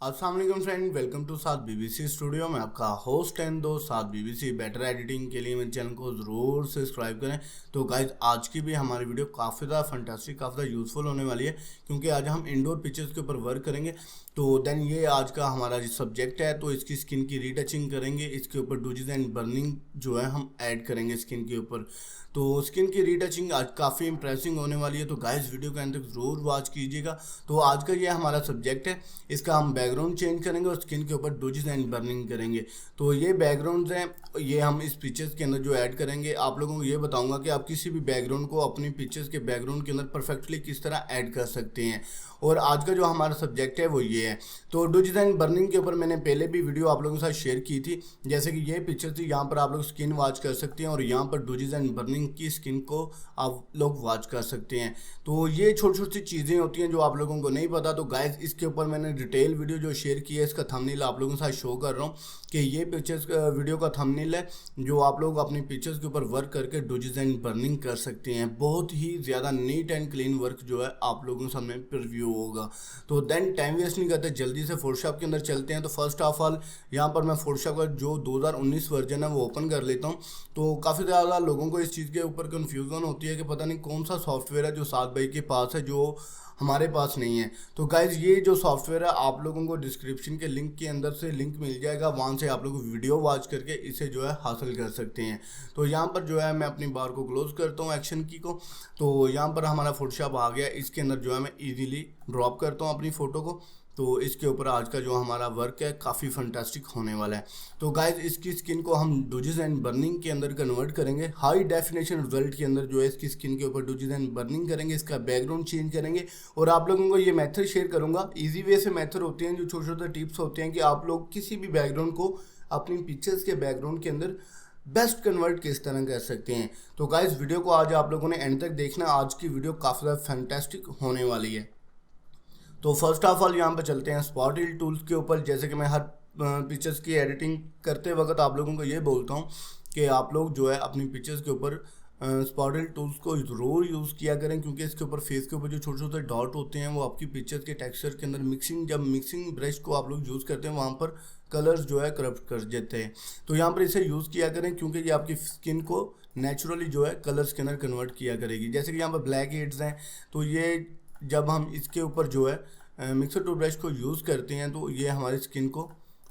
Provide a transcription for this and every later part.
अस्सलाम वालेकुम friend, welcome to Saad BBC studio में आपका होस्ट एंड दोस्त साद बीबीसी। बेटर एडिटिंग के लिए मेरे चैनल को ज़रूर सब्सक्राइब करें। तो गाइज आज की भी हमारी वीडियो काफ़ी ज़्यादा फंटास्टिक, काफ़ी ज़्यादा यूज़फुल होने वाली है, क्योंकि आज हम इंडोर पिक्चर्स के ऊपर वर्क करेंगे। तो देन ये आज का हमारा जो सब्जेक्ट है, तो इसकी स्किन की रीटचिंग करेंगे, इसके ऊपर डूजिज एंड बर्निंग जो है हम ऐड करेंगे स्किन के ऊपर। तो स्किन की रीटचिंग आज काफ़ी इंप्रेसिंग होने वाली है, तो गाइस वीडियो के अंत तक ज़रूर वॉच कीजिएगा। तो आज का ये हमारा सब्जेक्ट है, इसका हम बैकग्राउंड चेंज करेंगे और स्किन के ऊपर डूजिज एंड बर्निंग करेंगे। तो ये बैकग्राउंड्स हैं, ये हम इस पिक्चर्स के अंदर जो ऐड करेंगे। आप लोगों को ये बताऊंगा कि आप किसी भी बैकग्राउंड को अपनी पिक्चर्स के बैकग्राउंड के अंदर परफेक्टली किस तरह ऐड कर सकते हैं। और आज का जो हमारा सब्जेक्ट है वो ये है। तो डूजिज एंड बर्निंग के ऊपर मैंने पहले भी वीडियो आप लोगों के साथ शेयर की थी, जैसे कि ये पिक्चर थी, यहाँ पर आप लोग स्किन वॉच कर सकते हैं और यहाँ पर डूजिज एंड बर्निंग की स्किन को आप लोग वॉच कर सकते हैं। तो ये छोटी छोटी चीज़ें होती हैं जो आप लोगों को नहीं पता। तो गाइस इसके ऊपर मैंने डिटेल वीडियो जो शेयर की है, इसका थंबनेल आप लोगों के साथ शो कर रहा हूँ कि ये पिक्चर्स वीडियो का थंबनेल है, जो आप लोग अपनी पिक्चर्स के ऊपर वर्क करके डूजिज एंड बर्निंग कर सकते हैं। बहुत ही ज़्यादा नीट एंड क्लीन वर्क जो है आप लोगों के सामने प्रीव्यू होगा। तो देन टाइम वेस्ट नहीं करते, जल्दी से फोटोशॉप के अंदर चलते हैं। तो फर्स्ट ऑफ ऑल यहाँ पर मैं फोटोशॉप का जो 2019 वर्जन है वो ओपन कर लेता हूँ। तो काफ़ी ज़्यादा लोगों को इस चीज़ के ऊपर कन्फ्यूज़न होती है कि पता नहीं कौन सा सॉफ्टवेयर है जो साद भाई के पास है जो हमारे पास नहीं है। तो गाइज़ ये जो सॉफ्टवेयर है आप लोगों को डिस्क्रिप्शन के लिंक के अंदर से लिंक मिल जाएगा, वहाँ से आप लोग वीडियो वॉच करके इसे जो है हासिल कर सकते हैं। तो यहाँ पर जो है मैं अपनी बार को क्लोज करता हूँ एक्शन की को। तो यहाँ पर हमारा फोटोशॉप आ गया, इसके अंदर जो है मैं इजीली ड्रॉप करता हूँ अपनी फ़ोटो को। तो इसके ऊपर आज का जो हमारा वर्क है काफ़ी फंटास्टिक होने वाला है। तो गाइज इसकी स्किन को हम डूजिज एंड बर्निंग के अंदर कन्वर्ट करेंगे, हाई डेफिनेशन रिजल्ट के अंदर जो है इसकी स्किन के ऊपर डूजिज एंड बर्निंग करेंगे, इसका बैकग्राउंड चेंज करेंगे। और आप लोगों को ये मेथड शेयर करूंगा, इजी वे से मेथड होते हैं, जो छोटे छोटे टिप्स होते हैं कि आप लोग किसी भी बैकग्राउंड को अपनी पिक्चर्स के बैकग्राउंड के अंदर बेस्ट कन्वर्ट किस तरह कर सकते हैं। तो गाइज वीडियो को आज आप लोगों ने एंड तक देखना, आज की वीडियो काफ़ी ज़्यादा फैंटास्टिक होने वाली है। तो फर्स्ट ऑफ ऑल यहाँ पर चलते हैं स्पॉट हिल टूल्स के ऊपर। जैसे कि मैं हर पिक्चर्स की एडिटिंग करते वक्त आप लोगों को ये बोलता हूँ कि आप लोग जो है अपनी पिक्चर्स के ऊपर स्पॉट हिल टूल्स को ज़रूर यूज़ किया करें, क्योंकि इसके ऊपर फेस के ऊपर जो छोटे छोटे डॉट होते हैं वो आपकी पिक्चर्स के टेक्सचर के अंदर जब मिक्सिंग ब्रश को आप लोग यूज़ करते हैं वहाँ पर कलर्स जो है करप्ट कर देते हैं। तो यहाँ पर इसे यूज़ किया करें, क्योंकि ये आपकी स्किन को नेचुरली जो है कलर्स के अंदर कन्वर्ट किया करेगी। जैसे कि यहाँ पर ब्लैक हेड्स हैं, तो ये जब हम इसके ऊपर जो है मिक्सर टू ब्रश को यूज़ करते हैं तो ये हमारी स्किन को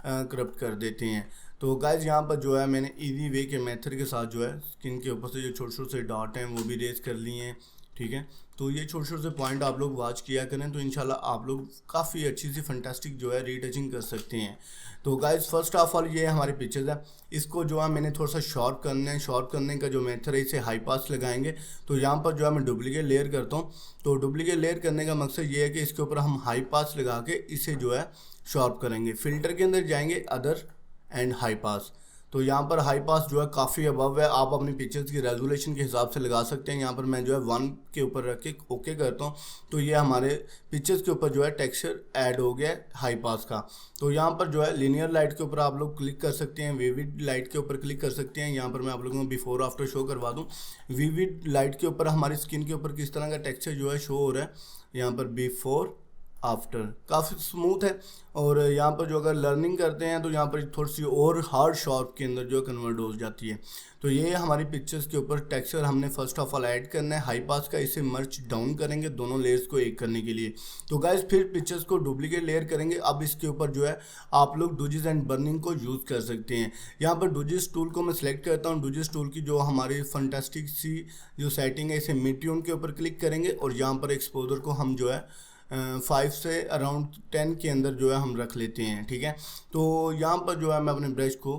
करप्ट कर देते हैं। तो गाइज यहाँ पर जो है मैंने इजी वे के मेथड के साथ जो है स्किन के ऊपर से जो छोटे छोटे से डॉट हैं वो भी रेज कर लिए हैं, ठीक है। तो ये छोटे छोटे से पॉइंट आप लोग वॉच किया करें, तो इंशाल्लाह आप लोग काफ़ी अच्छी सी फंटास्टिक जो है रीटचिंग कर सकते हैं। तो गाइज फर्स्ट ऑफ ऑल ये हमारी पिक्चर्स है, इसको जो है मैंने थोड़ा सा शॉर्ट करना है। शॉर्ट करने का जो मेथड है, इसे हाई पास लगाएंगे। तो यहाँ पर जो है मैं डुप्लीकेट लेयर करता हूँ। तो डुप्लीकेट लेयर करने का मकसद ये है कि इसके ऊपर हम हाई पास लगा के इसे जो है शॉर्प करेंगे। फिल्टर के अंदर जाएंगे, अदर एंड हाई पास। तो यहाँ पर हाई पास जो है काफ़ी अबव है, आप अपनी पिक्चर्स की रेजोल्यूशन के हिसाब से लगा सकते हैं। यहाँ पर मैं जो है 1 के ऊपर रख के ओके करता हूँ, तो ये हमारे पिक्चर्स के ऊपर जो है टेक्सचर ऐड हो गया है हाई पास का। तो यहाँ पर जो है लीनियर लाइट के ऊपर आप लोग क्लिक कर सकते हैं, विविड लाइट के ऊपर क्लिक कर सकते हैं। यहाँ पर मैं आप लोगों को बिफोर आफ्टर शो करवा दूँ। विविड लाइट के ऊपर हमारी स्किन के ऊपर किस तरह का टेक्सचर जो है शो हो रहा है, यहाँ पर बिफोर आफ्टर काफ़ी स्मूथ है। और यहाँ पर जो अगर लर्निंग करते हैं तो यहाँ पर थोड़ी सी और हार्ड शॉर्प के अंदर जो कन्वर्ट हो जाती है। तो ये हमारी पिक्चर्स के ऊपर टेक्सचर हमने फर्स्ट ऑफ ऑल ऐड करना है हाई पास का, इसे मर्च डाउन करेंगे दोनों लेयर्स को एक करने के लिए। तो गाइज फिर पिक्चर्स को डुप्लीकेट लेयर करेंगे। अब इसके ऊपर जो है आप लोग डूजिज एंड बर्निंग को यूज़ कर सकते हैं। यहाँ पर डूजिज टूल को मैं सिलेक्ट करता हूँ। डूजिज टूल की जो हमारी फंटास्टिक सी जो सेटिंग है, इसे मिड ट्यून के ऊपर क्लिक करेंगे और यहाँ पर एक्सपोजर को हम जो है 5 से अराउंड 10 के अंदर जो है हम रख लेते हैं, ठीक है। तो यहाँ पर जो है मैं अपने ब्रश को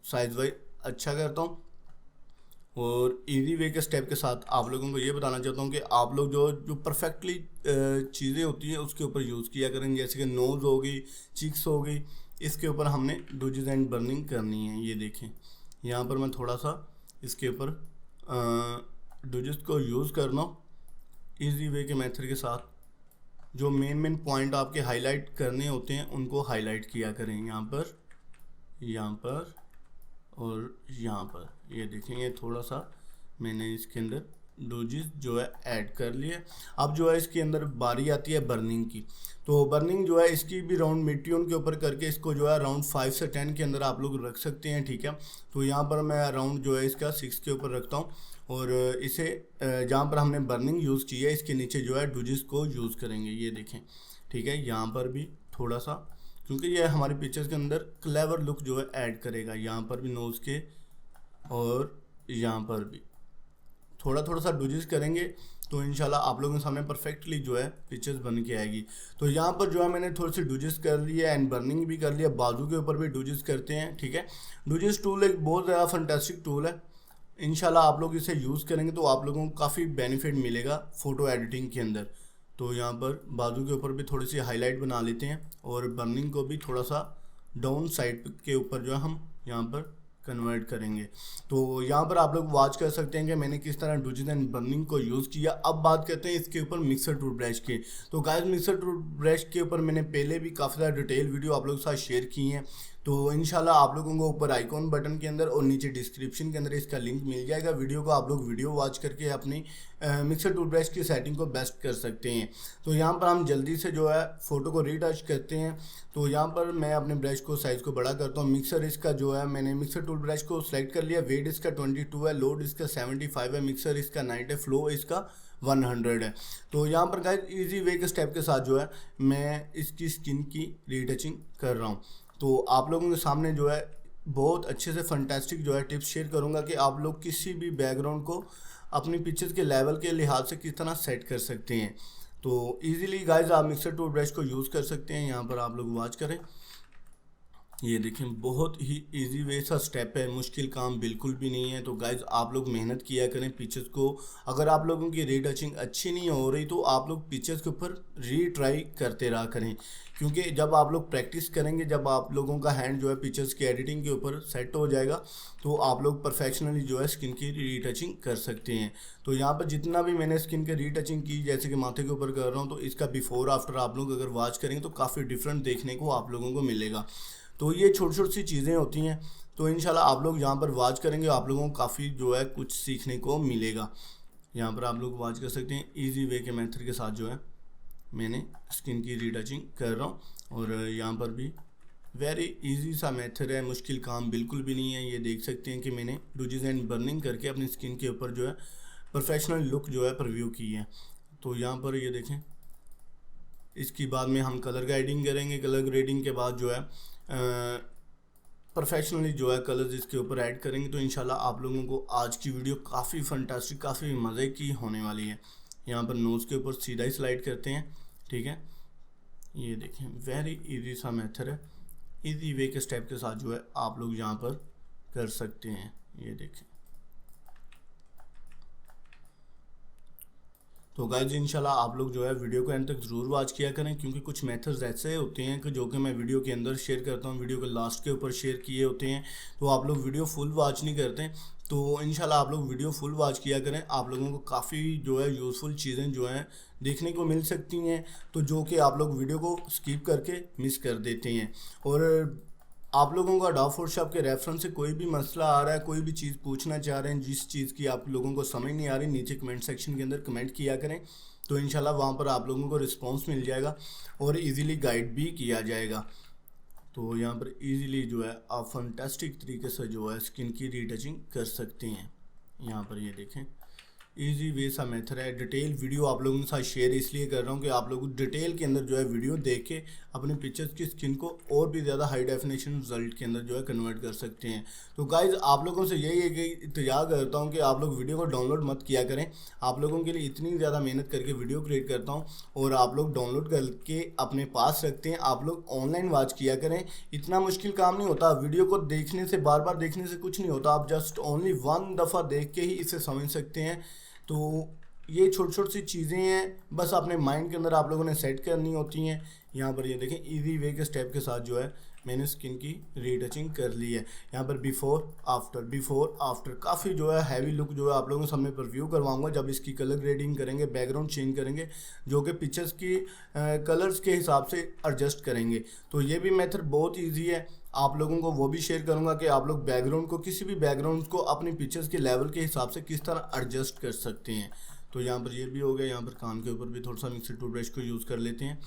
साइज वाइज अच्छा करता हूँ और इजी वे के स्टेप के साथ आप लोगों को ये बताना चाहता हूँ कि आप लोग जो जो परफेक्टली चीज़ें होती हैं उसके ऊपर यूज़ किया करें। जैसे कि नोज़ हो गई, चीक्स हो गई, इसके ऊपर हमने डूजिज एंड बर्निंग करनी है। ये देखें यहाँ पर मैं थोड़ा सा इसके ऊपर डूजिज को यूज़ करना इजी वे के मेथड के साथ। जो मेन पॉइंट आपके हाईलाइट करने होते हैं उनको हाईलाइट किया करें, यहाँ पर और यहाँ पर। ये देखें ये थोड़ा सा मैंने इसके अंदर डूजिस जो है ऐड कर लिए। अब जो है इसके अंदर बारी आती है बर्निंग की। तो बर्निंग जो है इसकी भी राउंड मिट्टियों के ऊपर करके इसको जो है अराउंड 5 से 10 के अंदर आप लोग रख सकते हैं, ठीक है। तो यहाँ पर मैं अराउंड जो है इसका 6 के ऊपर रखता हूँ और इसे जहाँ पर हमने बर्निंग यूज़ की है इसके नीचे जो है डूजिस को यूज़ करेंगे, ये देखें, ठीक है। यहाँ पर भी थोड़ा सा, क्योंकि ये हमारी पिक्चर्स के अंदर क्लेवर लुक जो है ऐड करेगा। यहाँ पर भी नोज़ के और यहाँ पर भी थोड़ा थोड़ा सा डूजिस करेंगे तो इंशाल्लाह आप लोगों के सामने परफेक्टली जो है पिक्चर्स बन के आएगी। तो यहाँ पर जो है मैंने थोड़ी सी डूजिस कर लिया एंड बर्निंग भी कर लिया। बाजू के ऊपर भी डूजिस करते हैं, ठीक है। डूजिस टूल एक बहुत ज़्यादा फंटास्टिक टूल है। इंशाल्लाह आप लोग इसे यूज़ करेंगे तो आप लोगों को काफ़ी बेनिफिट मिलेगा फ़ोटो एडिटिंग के अंदर। तो यहाँ पर बाजू के ऊपर भी थोड़ी सी हाईलाइट बना लेते हैं और बर्निंग को भी थोड़ा सा डाउन साइड के ऊपर जो है हम यहाँ पर कन्वर्ट करेंगे। तो यहाँ पर आप लोग वॉच कर सकते हैं कि मैंने किस तरह डूजिस एंड बर्निंग को यूज़ किया। अब बात करते हैं इसके ऊपर मिक्सर टूल ब्रश की। तो गाइस मिक्सर टूल ब्रश के ऊपर मैंने पहले भी काफ़ी ज़्यादा डिटेल वीडियो आप लोगों के साथ शेयर की हैं। तो इंशाल्लाह आप लोगों को ऊपर आइकॉन बटन के अंदर और नीचे डिस्क्रिप्शन के अंदर इसका लिंक मिल जाएगा वीडियो को। आप लोग वीडियो वॉच करके अपनी मिक्सर टूल ब्रश की सेटिंग को बेस्ट कर सकते हैं। तो यहाँ पर हम जल्दी से जो है फ़ोटो को रीटच करते हैं। तो यहाँ पर मैं अपने ब्रश को साइज़ को बड़ा करता हूँ। मिक्सर इसका जो है मैंने मिक्सर टूल ब्रश को सिलेक्ट कर लिया। वेट इसका 22 है, लोड इसका 75 है, मिक्सर इसका 9 है, फ्लो इसका 100 है। तो यहाँ पर गाइस इजी वे के स्टेप के साथ जो है मैं इसकी स्किन की रीटचिंग कर रहा हूँ। तो आप लोगों के सामने जो है बहुत अच्छे से फंटास्टिक जो है टिप्स शेयर करूँगा कि आप लोग किसी भी बैकग्राउंड को अपनी पिक्चर्स के लेवल के लिहाज से किस तरह सेट कर सकते हैं। तो इजीली गाइस आप मिक्सर टूल ब्रश को यूज़ कर सकते हैं। यहाँ पर आप लोग वॉच करें, ये देखें बहुत ही इजी वे सा स्टेप है, मुश्किल काम बिल्कुल भी नहीं है। तो गाइज आप लोग मेहनत किया करें पिक्चर्स को। अगर आप लोगों की रीटचिंग अच्छी नहीं हो रही तो आप लोग पिक्चर्स के ऊपर रीट्राई करते रहा करें, क्योंकि जब आप लोग प्रैक्टिस करेंगे, जब आप लोगों का हैंड जो है पिक्चर्स की एडिटिंग के ऊपर सेट हो जाएगा तो आप लोग परफेक्शनली जो है स्किन की रीटचिंग कर सकते हैं। तो यहाँ पर जितना भी मैंने स्किन की रीटचिंग की, जैसे कि माथे के ऊपर कर रहा हूँ, तो इसका बिफोर आफ्टर आप लोग अगर वॉच करेंगे तो काफ़ी डिफरेंट देखने को आप लोगों को मिलेगा। तो ये छोटी छोटी सी चीज़ें होती हैं। तो इंशाल्लाह आप लोग यहाँ पर वॉच करेंगे, आप लोगों को काफ़ी जो है कुछ सीखने को मिलेगा। यहाँ पर आप लोग वॉच कर सकते हैं इजी वे के मेथड के साथ जो है मैंने स्किन की रीटचिंग कर रहा हूँ। और यहाँ पर भी वेरी इजी सा मेथड है, मुश्किल काम बिल्कुल भी नहीं है। ये देख सकते हैं कि मैंने डूजिस एंड बर्निंग करके अपनी स्किन के ऊपर जो है प्रोफेशनल लुक जो है प्रीव्यू की है। तो यहाँ पर ये देखें, इसके बाद में हम कलर ग्रेडिंग करेंगे। कलर ग्रेडिंग के बाद जो है प्रोफेशनली जो है कलर्स इसके ऊपर ऐड करेंगे। तो इंशाल्लाह आप लोगों को आज की वीडियो काफ़ी फंटास्टिक, काफ़ी मज़े की होने वाली है। यहाँ पर नोज़ के ऊपर सीधा ही स्लाइड करते हैं, ठीक है। ये देखें वेरी इजी सा मेथड है, इजी वे के स्टेप के साथ जो है आप लोग यहाँ पर कर सकते हैं। ये देखें। तो गाइज इंशाल्लाह आप लोग जो है वीडियो को एंड तक ज़रूर वॉच किया करें, क्योंकि कुछ मेथड्स ऐसे होते हैं कि जो कि मैं वीडियो के अंदर शेयर करता हूँ, वीडियो के लास्ट के ऊपर शेयर किए होते हैं। तो आप लोग वीडियो फुल वॉच नहीं करते। तो इंशाल्लाह आप लोग वीडियो फुल वॉच किया करें, आप लोगों को काफ़ी जो है यूज़फुल चीज़ें जो हैं देखने को मिल सकती हैं, तो जो कि आप लोग वीडियो को स्किप करके मिस कर देते हैं। और आप लोगों का अडोब फोटोशॉप के रेफरेंस से कोई भी मसला आ रहा है, कोई भी चीज़ पूछना चाह रहे हैं, जिस चीज़ की आप लोगों को समझ नहीं आ रही, नीचे कमेंट सेक्शन के अंदर कमेंट किया करें। तो इंशाल्लाह वहाँ पर आप लोगों को रिस्पांस मिल जाएगा और इजीली गाइड भी किया जाएगा। तो यहाँ पर इजीली जो है आप फंटास्टिक तरीके से जो है स्किन की रीटचिंग कर सकते हैं। यहाँ पर ये देखें इजी वे सा मेथड है। डिटेल वीडियो आप लोगों के साथ शेयर इसलिए कर रहा हूँ कि आप लोग डिटेल के अंदर जो है वीडियो देख के अपने पिक्चर्स की स्किन को और भी ज़्यादा हाई डेफिनेशन रिजल्ट के अंदर जो है कन्वर्ट कर सकते हैं। तो गाइज आप लोगों से यही है कि इंतजार करता हूँ कि आप लोग वीडियो को डाउनलोड मत किया करें। आप लोगों के लिए इतनी ज़्यादा मेहनत करके वीडियो क्रिएट करता हूँ और आप लोग डाउनलोड करके अपने पास रखते हैं। आप लोग ऑनलाइन वॉच किया करें, इतना मुश्किल काम नहीं होता। वीडियो को देखने से, बार बार देखने से कुछ नहीं होता। आप जस्ट ओनली वन दफ़ा देख के ही इसे समझ सकते हैं। तो ये छोटी छोटी सी चीज़ें हैं, बस अपने माइंड के अंदर आप लोगों ने सेट करनी होती हैं। यहाँ पर ये देखें इजी वे के स्टेप के साथ जो है मैंने स्किन की रीटचिंग कर ली है। यहाँ पर बिफोर आफ्टर काफ़ी जो है हैवी लुक जो है आप लोगों के सामने प्रीव्यू करवाऊंगा जब इसकी कलर ग्रेडिंग करेंगे, बैकग्राउंड चेंज करेंगे, जो कि पिक्चर्स की कलर्स के हिसाब से एडजस्ट करेंगे। तो ये भी मेथड बहुत ईजी है, आप लोगों को वो भी शेयर करूंगा कि आप लोग बैकग्राउंड को, किसी भी बैकग्राउंड को अपनी पिक्चर्स के लेवल के हिसाब से किस तरह एडजस्ट कर सकते हैं। तो यहाँ पर ये भी हो गया। यहाँ पर कान के ऊपर भी थोड़ा सा मिक्सर टूल ब्रश को यूज़ कर लेते हैं।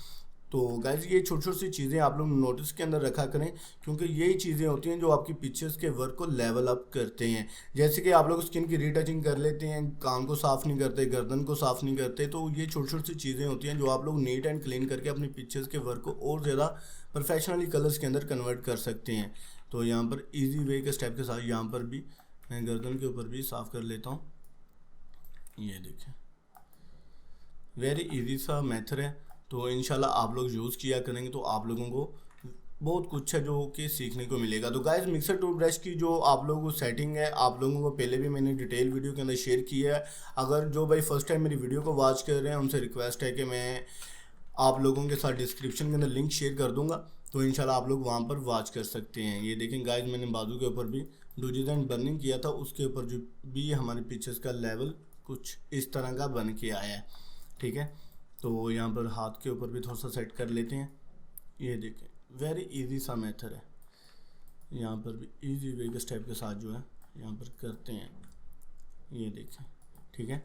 तो गाइज ये छोटी छोटी सी चीज़ें आप लोग नोटिस के अंदर रखा करें, क्योंकि यही चीज़ें होती हैं जो आपकी पिक्चर्स के वर्क को लेवल अप करते हैं। जैसे कि आप लोग स्किन की रीटचिंग कर लेते हैं, कान को साफ़ नहीं करते, गर्दन को साफ़ नहीं करते, तो ये छोटी छोटी सी चीज़ें होती हैं जो आप लोग नीट एंड क्लीन करके अपनी पिक्चर्स के वर्क को और ज़्यादा प्रोफेशनली कलर्स के अंदर कन्वर्ट कर सकते हैं। तो यहाँ पर ईजी वे के स्टेप के साथ यहाँ पर भी मैं गर्दन के ऊपर भी साफ़ कर लेता हूँ। ये देखें, वेरी इजी सा मेथड है। तो इंशाल्लाह आप लोग यूज़ किया करेंगे तो आप लोगों को बहुत कुछ है जो कि सीखने को मिलेगा। तो गाइस मिक्सर टूल ब्रश की जो आप लोगों को सेटिंग है, आप लोगों को पहले भी मैंने डिटेल वीडियो के अंदर शेयर की है। अगर जो भाई फर्स्ट टाइम मेरी वीडियो को वॉच कर रहे हैं उनसे रिक्वेस्ट है कि मैं आप लोगों के साथ डिस्क्रिप्शन के अंदर लिंक शेयर कर दूंगा, तो इंशाल्लाह आप लोग वहाँ पर वॉच कर सकते हैं। ये देखें गाइस, मैंने बाजू के ऊपर भी डूजीज एंड बर्निंग किया था, उसके ऊपर जो भी हमारे पिक्चर्स का लेवल कुछ इस तरह का बन के आया है। ठीक है, तो यहाँ पर हाथ के ऊपर भी थोड़ा सा सेट कर लेते हैं। ये देखें, वेरी इजी सा मेथड है। यहाँ पर भी इजी वे के स्टेप के साथ जो है यहाँ पर करते हैं। ये देखें, ठीक है।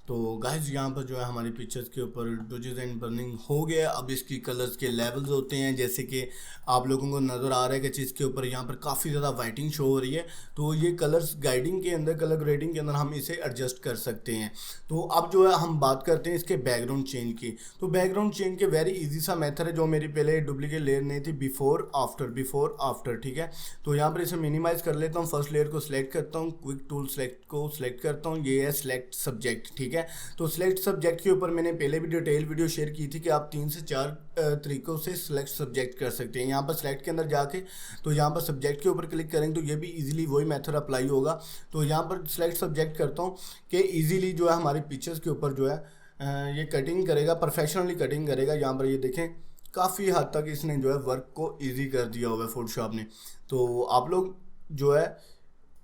तो गाइस यहाँ पर जो है हमारी पिक्चर्स के ऊपर डूजीज एंड बर्निंग हो गया। अब इसकी कलर्स के लेवल्स होते हैं, जैसे कि आप लोगों को नज़र आ रहा है कि चीज़ के ऊपर यहाँ पर काफ़ी ज़्यादा वाइटिंग शो हो रही है। तो ये कलर्स गाइडिंग के अंदर, कलर ग्रेडिंग के अंदर हम इसे एडजस्ट कर सकते हैं। तो अब जो है हम बात करते हैं इसके बैकग्राउंड चेंज की। तो बैकग्राउंड चेंज के वेरी ईजी सा मेथड है, जो मेरी पहले डुप्लीकेट लेयर नहीं थी, बिफोर आफ्टर। ठीक है, तो यहाँ पर इसे मिनिमाइज़ कर लेता हूँ। फर्स्ट लेयर को सिलेक्ट करता हूँ, क्विक टूल को सिलेक्ट करता हूँ, ये है सिलेक्ट सब्जेक्ट। ठीक है, तो सिलेक्ट सब्जेक्ट के ऊपर मैंने पहले भी डिटेल वीडियो शेयर की थी कि आप 3 से 4 तरीक़ों से सिलेक्ट सब्जेक्ट कर सकते हैं। यहाँ पर सिलेक्ट के अंदर जाके तो यहाँ पर सब्जेक्ट के ऊपर क्लिक करेंगे तो ये भी इजीली वही मेथड अप्लाई होगा। तो यहाँ पर सिलेक्ट सब्जेक्ट करता हूँ कि इजीली जो है हमारी पिक्चर्स के ऊपर जो है ये कटिंग करेगा, प्रोफेशनली कटिंग करेगा। यहाँ पर ये देखें, काफ़ी हद तक इसने जो है वर्क को ईजी कर दिया हुआ है फोटोशॉप ने। तो आप लोग जो है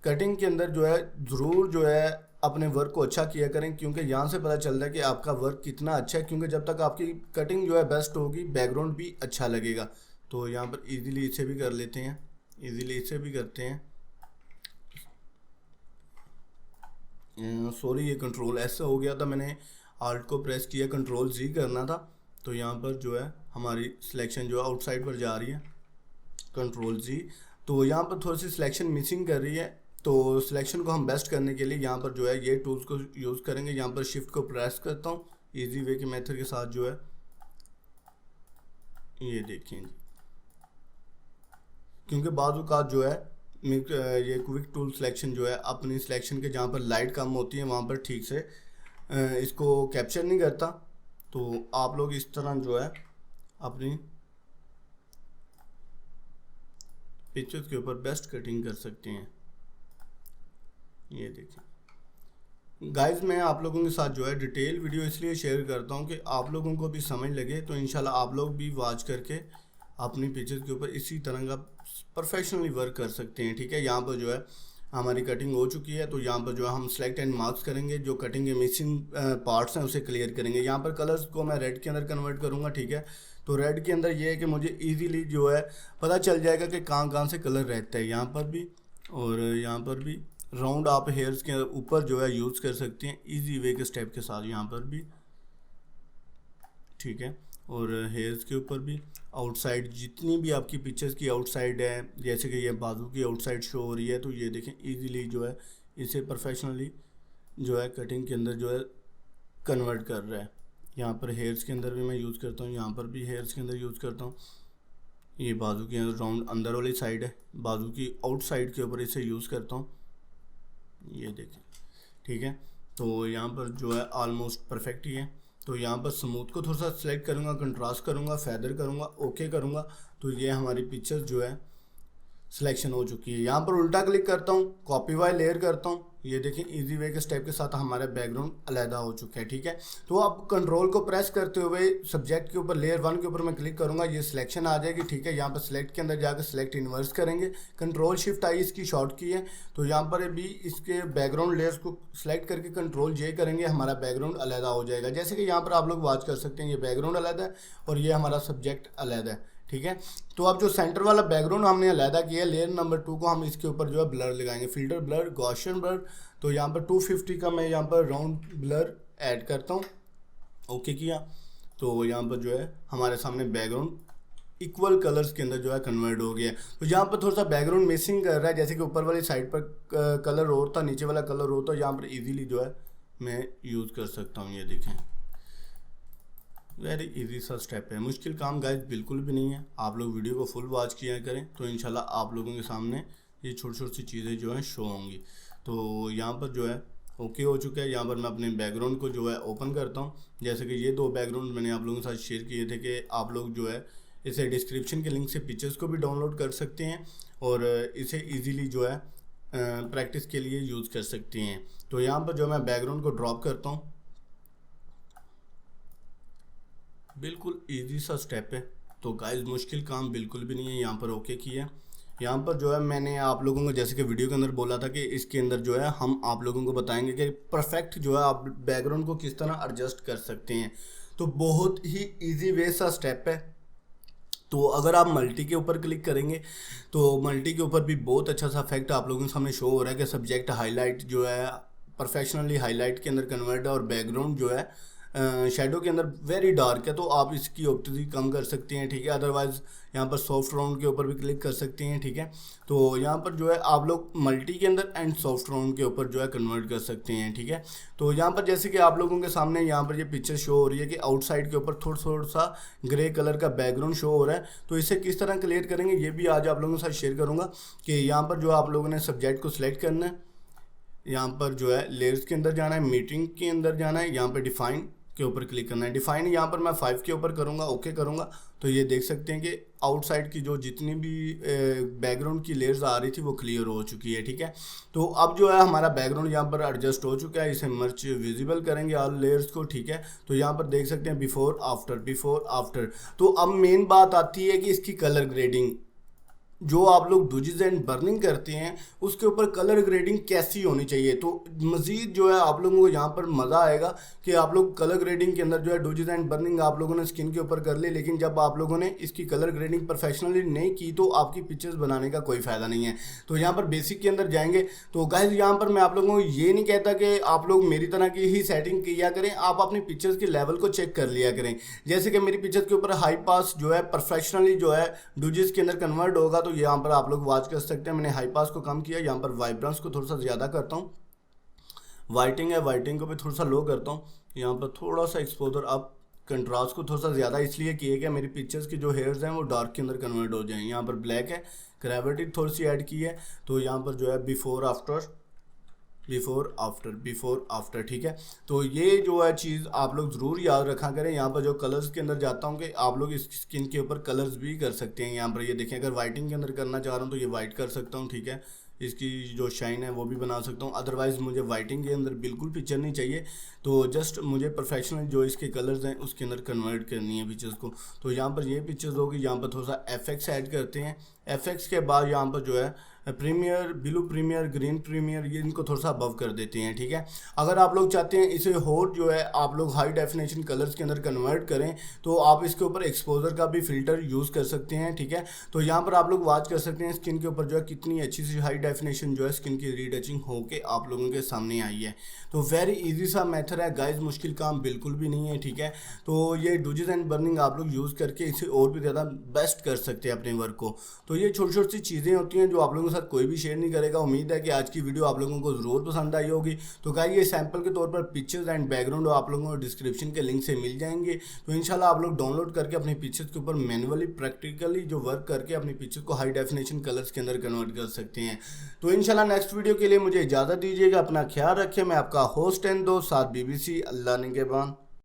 कटिंग के अंदर जो है ज़रूर जो है अपने वर्क को अच्छा किया करें, क्योंकि यहाँ से पता चलता है कि आपका वर्क कितना अच्छा है। क्योंकि जब तक आपकी कटिंग जो है बेस्ट होगी, बैकग्राउंड भी अच्छा लगेगा। तो यहाँ पर इजीली इसे भी कर लेते हैं, इजीली इसे भी करते हैं। सॉरी, ये कंट्रोल ऐसा हो गया था, मैंने आल्ट को प्रेस किया, कंट्रोल जी करना था। तो यहाँ पर जो है हमारी सिलेक्शन जो है आउटसाइड पर जा रही है, कंट्रोल जी। तो यहाँ पर थोड़ी सी सिलेक्शन मिसिंग कर रही है। तो सिलेक्शन को हम बेस्ट करने के लिए यहाँ पर जो है ये टूल्स को यूज़ करेंगे। यहाँ पर शिफ्ट को प्रेस करता हूँ इजी वे के मेथड के साथ जो है, ये देखें, क्योंकि बाजू का जो है ये क्विक टूल सिलेक्शन जो है अपनी सिलेक्शन के जहाँ पर लाइट कम होती है वहाँ पर ठीक से इसको कैप्चर नहीं करता। तो आप लोग इस तरह जो है अपनी पिक्चर्स के ऊपर बेस्ट कटिंग कर सकते हैं। ये देखिए गाइस, मैं आप लोगों के साथ जो है डिटेल वीडियो इसलिए शेयर करता हूँ कि आप लोगों को भी समझ लगे। तो इंशाल्लाह आप लोग भी वॉच करके अपनी पिक्चर्स के ऊपर इसी तरह का प्रोफेशनली वर्क कर सकते हैं। ठीक है, यहाँ पर जो है हमारी कटिंग हो चुकी है। तो यहाँ पर जो है हम सेलेक्ट एंड मार्क्स करेंगे, जो कटिंग के मिसिंग पार्ट्स हैं उसे क्लियर करेंगे। यहाँ पर कलर्स को मैं रेड के अंदर कन्वर्ट करूँगा। ठीक है, तो रेड के अंदर ये है कि मुझे ईजीली जो है पता चल जाएगा कि कहाँ कहाँ से कलर रहता है। यहाँ पर भी और यहाँ पर भी राउंड आप हेयर्स के ऊपर जो है यूज़ कर सकते हैं इजी वे के स्टेप के साथ, यहाँ पर भी। ठीक है, और हेयर्स के ऊपर भी आउटसाइड जितनी भी आपकी पिक्चर्स की आउटसाइड है, जैसे कि ये बाजू की आउटसाइड शो हो रही है, तो ये देखें इजीली जो है इसे प्रोफेशनली जो है कटिंग के अंदर जो है कन्वर्ट कर रहा है। यहाँ पर हेयर्स के अंदर भी मैं यूज़ करता हूँ, यहाँ पर भी हेयर्स के अंदर यूज़ करता हूँ। ये बाजू के अंदर राउंड अंदर वाली साइड है, बाजू की आउटसाइड के ऊपर इसे यूज़ करता हूँ। ये देखें, ठीक है, तो यहाँ पर जो है ऑलमोस्ट परफेक्ट ही है। तो यहाँ पर स्मूथ को थोड़ा सा सिलेक्ट करूँगा, कंट्रास्ट करूँगा, फेदर करूँगा, ओके करूँगा, तो ये हमारी पिक्चर जो है सिलेक्शन हो चुकी है। यहाँ पर उल्टा क्लिक करता हूँ, कॉपी बाय लेयर करता हूँ, ये देखें इजी वे के स्टेप के साथ हमारा बैकग्राउंड अलहदा हो चुका है। ठीक है, तो अब कंट्रोल को प्रेस करते हुए सब्जेक्ट के ऊपर लेयर 1 के ऊपर मैं क्लिक करूंगा, ये सिलेक्शन आ जाएगी। ठीक है, यहाँ पर सिलेक्ट के अंदर जाकर सिलेक्ट इन्वर्स करेंगे, कंट्रोल शिफ्ट आई इसकी शॉर्ट की है। तो यहाँ पर भी इसके बैकग्राउंड लेयर्स को सिलेक्ट करके कंट्रोल जे करेंगे, हमारा बैकग्राउंड अलहदा हो जाएगा। जैसे कि यहाँ पर आप लोग वॉच कर सकते हैं, ये बैकग्राउंड अलहदा है और ये हमारा सब्जेक्ट अलहदा है। ठीक है, तो अब जो सेंटर वाला बैकग्राउंड हमने अलहदा किया, लेयर नंबर 2 को हम इसके ऊपर जो है ब्लर लगाएंगे, फिल्टर ब्लर, गॉसियन ब्लर। तो यहाँ पर 250 का मैं यहाँ पर राउंड ब्लर ऐड करता हूँ, ओके किया। तो यहाँ पर जो है हमारे सामने बैकग्राउंड इक्वल कलर्स के अंदर जो है कन्वर्ट हो गया। तो यहाँ पर थोड़ा सा बैकग्राउंड मिसिंग कर रहा है, जैसे कि ऊपर वाली साइड पर कलर और था, नीचे वाला कलर और था, यहाँ पर इजीली जो है मैं यूज़ कर सकता हूँ। ये देखें, वेरी इजी सा स्टेप है, मुश्किल काम गाइस बिल्कुल भी नहीं है। आप लोग वीडियो को फुल वॉच किया करें तो इंशाल्लाह आप लोगों के सामने ये छोटी छोटी सी चीज़ें जो हैं शो होंगी। तो यहाँ पर जो है ओके हो चुका है। यहाँ पर मैं अपने बैकग्राउंड को जो है ओपन करता हूँ। जैसे कि ये 2 बैकग्राउंड मैंने आप लोगों के साथ शेयर किए थे कि आप लोग जो है इसे डिस्क्रिप्शन के लिंक से पिक्चर्स को भी डाउनलोड कर सकते हैं और इसे ईजीली जो है प्रैक्टिस के लिए यूज़ कर सकते हैं। तो यहाँ पर जो मैं बैकग्राउंड को ड्रॉप करता हूँ, बिल्कुल इजी सा स्टेप है। तो गाइस मुश्किल काम बिल्कुल भी नहीं है। यहाँ पर ओके किया। यहाँ पर जो है मैंने आप लोगों को जैसे कि वीडियो के अंदर बोला था कि इसके अंदर जो है हम आप लोगों को बताएंगे कि परफेक्ट जो है आप बैकग्राउंड को किस तरह एडजस्ट कर सकते हैं। तो बहुत ही इजी वे सा स्टेप है। तो अगर आप मल्टी के ऊपर क्लिक करेंगे तो मल्टी के ऊपर भी बहुत अच्छा सा इफेक्ट आप लोगों के सामने शो हो रहा है कि सब्जेक्ट हाईलाइट जो है प्रोफेशनली हाईलाइट के अंदर कन्वर्ट है और बैकग्राउंड जो है शेडो के अंदर वेरी डार्क है। तो आप इसकी ऑप्टिसिटी कम कर सकते हैं। ठीक है, अदरवाइज़ यहाँ पर सॉफ्ट राउंड के ऊपर भी क्लिक कर सकते हैं। ठीक है, तो यहाँ पर जो है आप लोग मल्टी के अंदर एंड सॉफ्ट राउंड के ऊपर जो है कन्वर्ट कर सकते हैं। ठीक है, तो यहाँ पर जैसे कि आप लोगों के सामने यहाँ पर ये पिक्चर शो हो रही है कि आउटसाइड के ऊपर थोड़ा सा ग्रे कलर का बैकग्राउंड शो हो रहा है। तो इसे किस तरह क्लियर करेंगे ये भी आज आप लोगों के साथ शेयर करूँगा कि यहाँ पर जो आप लोगों ने सब्जेक्ट को सिलेक्ट करना है, यहाँ पर जो है लेयर्स के अंदर जाना है, मीटिंग के अंदर जाना है, यहाँ पर डिफाइन के ऊपर क्लिक करना है। डिफाइन यहाँ पर मैं 5 के ऊपर करूँगा, ओके करूँगा। तो ये देख सकते हैं कि आउटसाइड की जो जितनी भी बैकग्राउंड की लेयर्स आ रही थी वो क्लियर हो चुकी है। ठीक है, तो अब जो है हमारा बैकग्राउंड यहाँ पर एडजस्ट हो चुका है। इसे मर्च विजिबल करेंगे ऑल लेयर्स को। ठीक है, तो यहाँ पर देख सकते हैं बिफोर आफ्टर। तो अब मेन बात आती है कि इसकी कलर ग्रेडिंग, जो आप लोग डूजिज एंड बर्निंग करते हैं उसके ऊपर कलर ग्रेडिंग कैसी होनी चाहिए। तो मज़ीद जो है आप लोगों को यहाँ पर मज़ा आएगा कि आप लोग कलर ग्रेडिंग के अंदर जो है डूजिज एंड बर्निंग आप लोगों ने स्किन के ऊपर कर ली, लेकिन जब आप लोगों ने इसकी कलर ग्रेडिंग प्रोफेशनली नहीं की तो आपकी पिक्चर्स बनाने का कोई फ़ायदा नहीं है। तो यहाँ पर बेसिक के अंदर जाएंगे। तो गाइस यहाँ पर मैं आप लोगों को ये नहीं कहता कि आप लोग मेरी तरह की ही सेटिंग किया करें, आप अपनी पिक्चर्स के लेवल को चेक कर लिया करें। जैसे कि मेरी पिक्चर्स के ऊपर हाई पास जो है प्रोफेशनली जो है डूजिज के अंदर कन्वर्ट होगा, तो यहाँ पर आप लोग वॉच कर सकते हैं। मैंने हाई पास को कम किया, यहाँ पर वाइब्रेंस को थोड़ा सा ज़्यादा करता हूँ, वाइटिंग है वाइटिंग को भी थोड़ा सा लो करता हूँ, यहाँ पर थोड़ा सा एक्सपोजर अप, कंट्रास्ट को थोड़ा सा ज़्यादा इसलिए किए कि मेरी पिक्चर्स के जो हेयर्स हैं वो डार्क के अंदर कन्वर्ट हो जाएं। यहाँ पर ब्लैक है, ग्रेविटी थोड़ी सी ऐड की है। तो यहाँ पर जो है बिफोर आफ्टर। ठीक है, तो ये जो है चीज़ आप लोग ज़रूर याद रखा करें। यहाँ पर जो कलर्स के अंदर जाता हूँ कि आप लोग इस स्किन के ऊपर कलर्स भी कर सकते हैं। यहाँ पर ये देखें, अगर वाइटिंग के अंदर करना चाह रहा हूँ तो ये वाइट कर सकता हूँ। ठीक है, इसकी जो शाइन है वो भी बना सकता हूँ। अदरवाइज़ मुझे वाइटिंग के अंदर बिल्कुल पिक्चर नहीं चाहिए, तो जस्ट मुझे प्रोफेशनल जो इसके कलर्स हैं उसके अंदर कन्वर्ट करनी है पिक्चर्स को। तो यहाँ पर ये पिक्चर्स होगी, यहाँ पर थोड़ा सा एफएक्स ऐड करते हैं। एफएक्स के बाद यहाँ पर जो है premier, blue premier, green premier, ये इनको थोड़ा सा अबव कर देते हैं। ठीक है, अगर आप लोग चाहते हैं इसे और जो है आप लोग हाई डेफिनेशन कलर्स के अंदर कन्वर्ट करें तो आप इसके ऊपर एक्सपोजर का भी फिल्टर यूज़ कर सकते हैं। ठीक है, तो यहाँ पर आप लोग वॉच कर सकते हैं स्किन के ऊपर जो है कितनी अच्छी सी हाई डेफिनेशन जो है स्किन की रीटचिंग होके आप लोगों के सामने आई है। तो वेरी इजी सा मेथड है गाइज, मुश्किल काम बिल्कुल भी नहीं है। ठीक है, तो ये डूजिज एंड बर्निंग आप लोग यूज़ करके इसे और भी ज़्यादा बेस्ट कर सकते हैं अपने वर्क को। तो ये छोटी छोटी सी चीज़ें होती हैं जो आप लोगों के साथ कोई भी शेयर नहीं करेगा। उम्मीद है कि आज की वीडियो आप लोगों को ज़रूर पसंद आई होगी। तो गाइस ये सैंपल के तौर पर पिक्चर्स एंड बैकग्राउंड आप लोगों को डिस्क्रिप्शन के लिंक से मिल जाएंगे। तो इंशाल्लाह आप लोग डाउनलोड करके अपनी पिक्चर्स के ऊपर मैनुअली प्रैक्टिकली जो वर्क करके अपनी पिक्चर्स को हाई डेफिनेशन कलर्स के अंदर कन्वर्ट कर सकते हैं। तो इंशाल्लाह नेक्स्ट वीडियो के लिए मुझे इजाज़त दीजिएगा। अपना ख्याल रखें। मैं आपका होस्ट एंड दोस्त साद BBC। अल्लाह निगहबान।